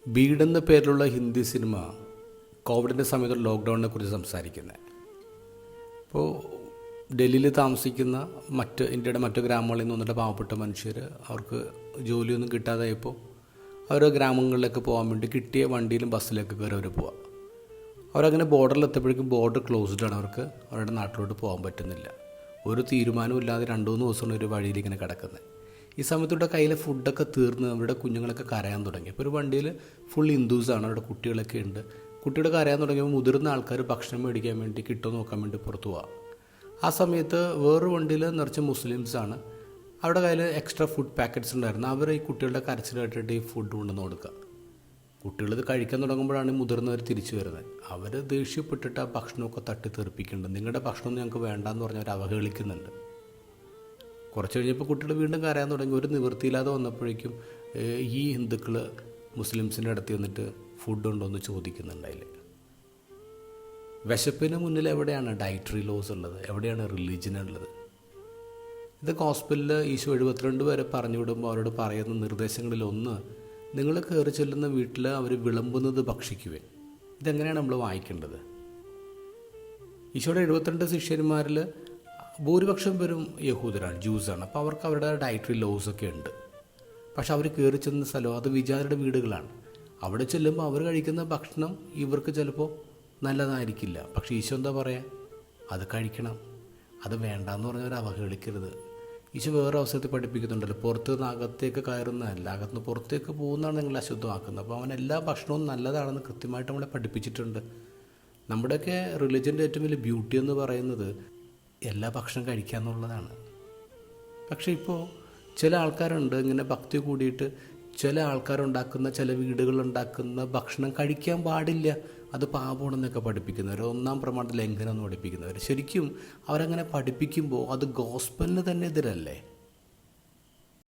Bede എന്ന പേരിലുള്ള Hindi cinema കോവിഡിൻ്റെ സമയത്ത് ലോക്ക്ഡൗണിനെ കുറിച്ച് സംസാരിക്കുന്നത്. ഇപ്പോൾ ഡൽഹിയിൽ താമസിക്കുന്ന ഇന്ത്യയുടെ മറ്റു ഗ്രാമങ്ങളിൽ നിന്ന് വന്നിട്ട് പാവപ്പെട്ട മനുഷ്യർ അവർക്ക് ജോലിയൊന്നും കിട്ടാതായപ്പോൾ അവർ ഗ്രാമങ്ങളിലേക്ക് പോകാൻ വേണ്ടി കിട്ടിയ വണ്ടിയിലും ബസ്സിലേക്ക് കയറി അവർ പോവുക. അവരങ്ങനെ ബോർഡറിൽ എത്തിയപ്പോഴേക്കും ബോർഡർ ക്ലോസ്ഡ് ആണ്. അവർക്ക് അവരുടെ നാട്ടിലോട്ട് പോകാൻ പറ്റുന്നില്ല. ഒരു തീരുമാനവും ഇല്ലാതെ 2-3 ദിവസമാണ് ഒരു വഴിയിൽ ഇങ്ങനെ കിടക്കുന്നത്. ഈ സമയത്തൂടെ കയ്യിലെ ഫുഡൊക്കെ തീർന്ന് അവരുടെ കുഞ്ഞുങ്ങളൊക്കെ കരയാൻ തുടങ്ങി. അപ്പോൾ ഒരു വണ്ടിയിൽ ഫുൾ ഹിന്ദുസാണ്, അവരുടെ കുട്ടികളൊക്കെ ഉണ്ട്. കുട്ടികൾ കരയാൻ തുടങ്ങിയപ്പോൾ മുതിർന്ന ആൾക്കാർ ഭക്ഷണം മേടിക്കാൻ വേണ്ടി കിട്ടുമോ നോക്കാൻ വേണ്ടി പുറത്തു പോവാം. ആ സമയത്ത് വേറൊരു വണ്ടിയിൽ നിറച്ച് മുസ്ലിംസാണ്. അവരുടെ കയ്യിൽ എക്സ്ട്രാ ഫുഡ് പാക്കറ്റ്സ് ഉണ്ടായിരുന്നു. അവർ ഈ കുട്ടികളുടെ കരച്ചിൽ കേട്ടിട്ട് ഈ ഫുഡ് കൊണ്ടുവന്ന് കൊടുക്കുക. കുട്ടികളിത് കഴിക്കാൻ തുടങ്ങുമ്പോഴാണ് മുതിർന്നവർ തിരിച്ചു വരുന്നത്. അവർ ദേഷ്യപ്പെട്ടിട്ട് ആ ഭക്ഷണമൊക്കെ തട്ടി തെറിപ്പിക്കുന്നുണ്ട്. നിങ്ങളുടെ ഭക്ഷണമൊന്നും ഞങ്ങൾക്ക് വേണ്ടാന്ന് പറഞ്ഞ് അവർ അവഹേളിക്കുന്നുണ്ട്. കുറച്ച് കഴിഞ്ഞപ്പോൾ കുട്ടികൾ വീണ്ടും കരയാൻ തുടങ്ങി. ഒരു നിവൃത്തിയില്ലാതെ വന്നപ്പോഴേക്കും ഈ ഹിന്ദുക്കൾ മുസ്ലിംസിൻ്റെ അടുത്ത് വന്നിട്ട് ഫുഡ് ഉണ്ടോ എന്ന് ചോദിക്കുന്നുണ്ടായില്ല. വിശപ്പിന് മുന്നിൽ എവിടെയാണ് ഡയറ്ററി ലോസ് ഉള്ളത്? എവിടെയാണ് റിലീജിയൻ ഉള്ളത്? ഇത് ഗോസ്പലിൽ ഈശോ 72 പേരെ പറഞ്ഞു വിടുമ്പോൾ അവരോട് പറയുന്ന നിർദ്ദേശങ്ങളിലൊന്ന്, നിങ്ങൾ കയറി ചെല്ലുന്ന വീട്ടിൽ അവർ വിളമ്പുന്നത് ഭക്ഷിക്കുവേൻ. ഇതെങ്ങനെയാണ് നമ്മൾ വായിക്കേണ്ടത്? ഈശോയുടെ 72 ശിഷ്യന്മാരിൽ ഭൂരിപക്ഷം പേരും യഹൂദരാണ്, ജ്യൂസാണ്. അപ്പോൾ അവർക്ക് അവരുടെ ഡയറ്ററി ലോസൊക്കെ ഉണ്ട്. പക്ഷെ അവർ കയറി ചെന്ന സ്ഥലം അത് വിചാരയുടെ വീടുകളാണ്. അവിടെ ചെല്ലുമ്പോൾ അവർ കഴിക്കുന്ന ഭക്ഷണം ഇവർക്ക് ചിലപ്പോൾ നല്ലതായിരിക്കില്ല. പക്ഷേ ഈശോ എന്താ പറയുക? അത് കഴിക്കണം, അത് വേണ്ടാന്ന് പറഞ്ഞവർ അവഹേളിക്കരുത്. ഈശോ വേറെ അവസരത്തിൽ പഠിപ്പിക്കുന്നുണ്ടല്ലോ, പുറത്ത് നിന്ന് അകത്തേക്ക് കയറുന്നതല്ല, അകത്തുനിന്ന് പുറത്തേക്ക് പോകുന്നതാണ് നിങ്ങൾ അശുദ്ധമാക്കുന്നത്. അപ്പോൾ അവൻ എല്ലാ ഭക്ഷണവും നല്ലതാണെന്ന് കൃത്യമായിട്ട് നമ്മളെ പഠിപ്പിച്ചിട്ടുണ്ട്. നമ്മുടെയൊക്കെ റിലിജൻ്റെ ഏറ്റവും വലിയ ബ്യൂട്ടി എന്ന് പറയുന്നത് എല്ലാ ഭക്ഷണം കഴിക്കുക എന്നുള്ളതാണ്. പക്ഷേ ഇപ്പോൾ ചില ആൾക്കാരുണ്ട് ഇങ്ങനെ ഭക്തി കൂടിയിട്ട് ചില ആൾക്കാരുണ്ടാക്കുന്ന, ചില വീടുകളുണ്ടാക്കുന്ന ഭക്ഷണം കഴിക്കാൻ പാടില്ല, അത് പാപമാണെന്നൊക്കെ പഠിപ്പിക്കുന്നവർ, 1-ാം പ്രമാണ ലംഘനം എന്ന് പഠിപ്പിക്കുന്നവർ. ശരിക്കും അവരങ്ങനെ പഠിപ്പിക്കുമ്പോൾ അത് ഗോസ്പലിന് തന്നെ എതിരല്ലേ?